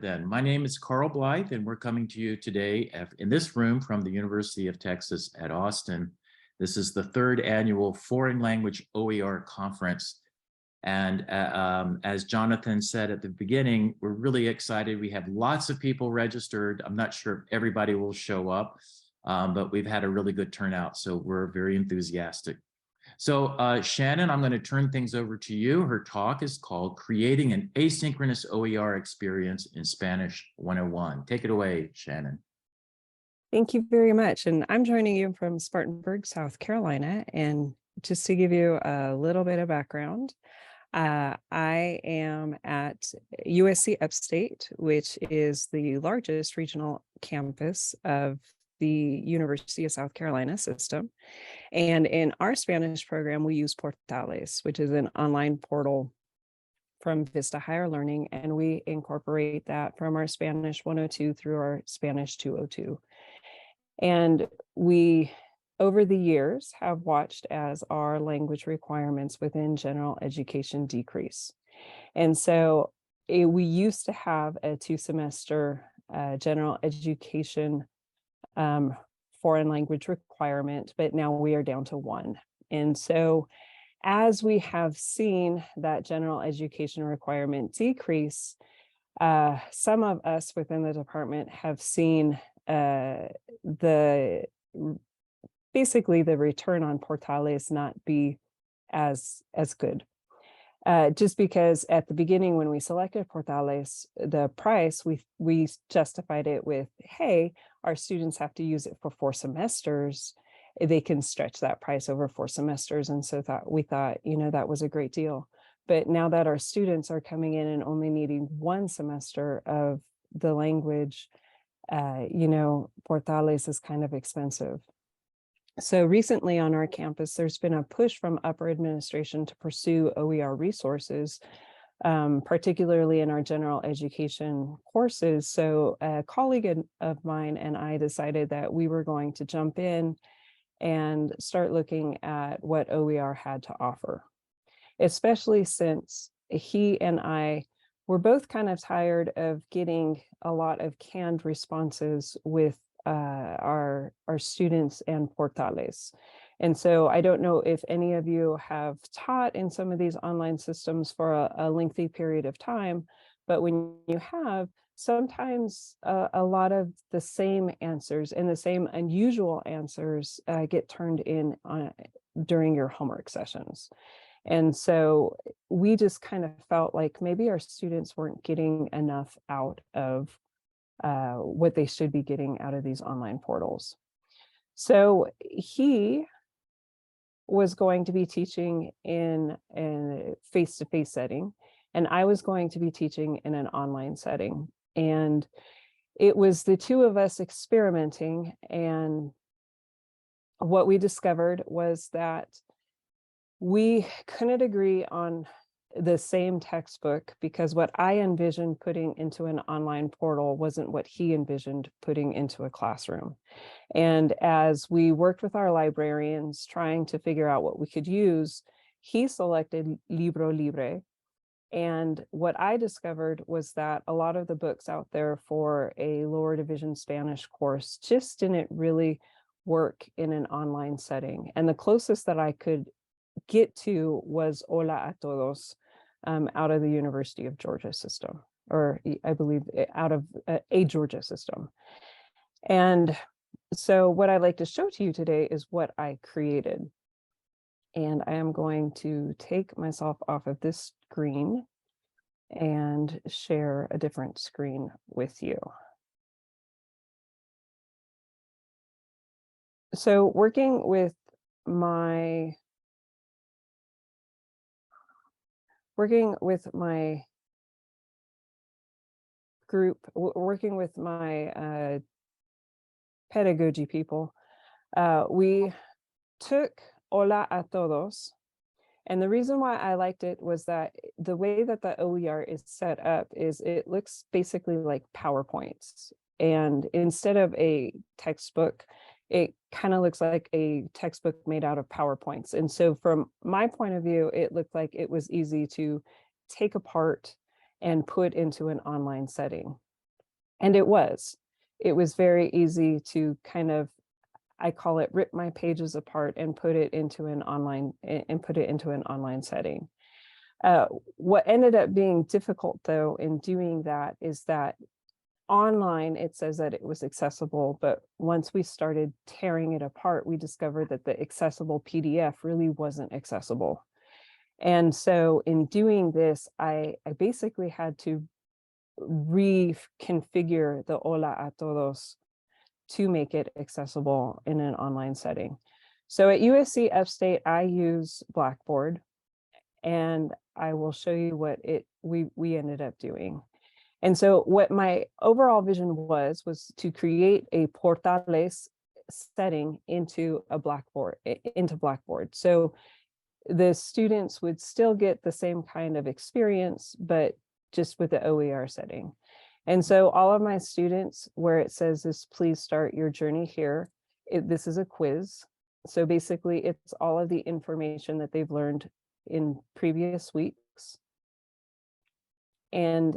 Then, my name is Carl Blythe, and we're coming to you today in this room from the University of Texas at Austin. This is the third annual Foreign Language OER Conference. And as Jonathan said at the beginning, we're really excited. We have lots of people registered. I'm not sure if everybody will show up, but we've had a really good turnout, so we're very enthusiastic. So Shannon, I'm going to turn things over to you. Her talk is called Creating an Asynchronous OER Experience in Spanish 101. Take it away, Shannon. Thank you very much. And I'm joining you from Spartanburg, South Carolina. And just to give you a little bit of background, I am at USC Upstate, which is the largest regional campus of the University of South Carolina system. And in our Spanish program, we use Portales, which is an online portal from Vista Higher Learning, and we incorporate that from our Spanish 102 through our Spanish 202. And we, over the years, have watched as our language requirements within general education decrease. And so we used to have a 2-semester general education foreign language requirement, but now we are down to 1. And so as we have seen that general education requirement decrease, some of us within the department have seen basically the return on Portales not be as good. Just because at the beginning when we selected Portales, the price, we justified it with, hey, our students have to use it for 4 semesters. They can stretch that price over 4 semesters. And so we thought, that was a great deal. But now that our students are coming in and only needing 1 semester of the language, Portales is kind of expensive. So recently on our campus, there's been a push from upper administration to pursue OER resources, particularly in our general education courses. So a colleague of mine and I decided that we were going to jump in and start looking at what OER had to offer, especially since he and I were both kind of tired of getting a lot of canned responses with our students and Portales. And so I don't know if any of you have taught in some of these online systems for a lengthy period of time, but when you have, sometimes a lot of the same answers and the same unusual answers get turned in during your homework sessions. And so we just kind of felt like maybe our students weren't getting enough out of what they should be getting out of these online portals. So he was going to be teaching in a face-to-face setting, and I was going to be teaching in an online setting. And it was the two of us experimenting, and what we discovered was that we couldn't agree on the same textbook, because what I envisioned putting into an online portal wasn't what he envisioned putting into a classroom. And as we worked with our librarians trying to figure out what we could use, he selected Libro Libre. And what I discovered was that a lot of the books out there for a lower division Spanish course just didn't really work in an online setting. And the closest that I could get to was Hola a Todos, out of the University of Georgia system, or I believe out of a Georgia system. And so what I'd like to show to you today is what I created. And I am going to take myself off of this screen and share a different screen with you. So working with my group, working with my pedagogy people, we took Hola a Todos. And the reason why I liked it was that the way that the OER is set up is it looks basically like PowerPoints. And instead of a textbook, it kind of looks like a textbook made out of PowerPoints. And so from my point of view, it looked like it was easy to take apart and put into an online setting. And it was very easy to kind of, I call it, rip my pages apart and put it into an online setting. What ended up being difficult, though, in doing that is that online it says that it was accessible, but once we started tearing it apart, we discovered that the accessible PDF really wasn't accessible. And so in doing this, I basically had to reconfigure the Hola a Todos to make it accessible in an online setting. So at USC Upstate, I use Blackboard, and I will show you what we ended up doing. And so what my overall vision was to create a Portales setting into Blackboard. So the students would still get the same kind of experience, but just with the OER setting. And so all of my students, where it says this, please start your journey here, this is a quiz. So basically it's all of the information that they've learned in previous weeks. And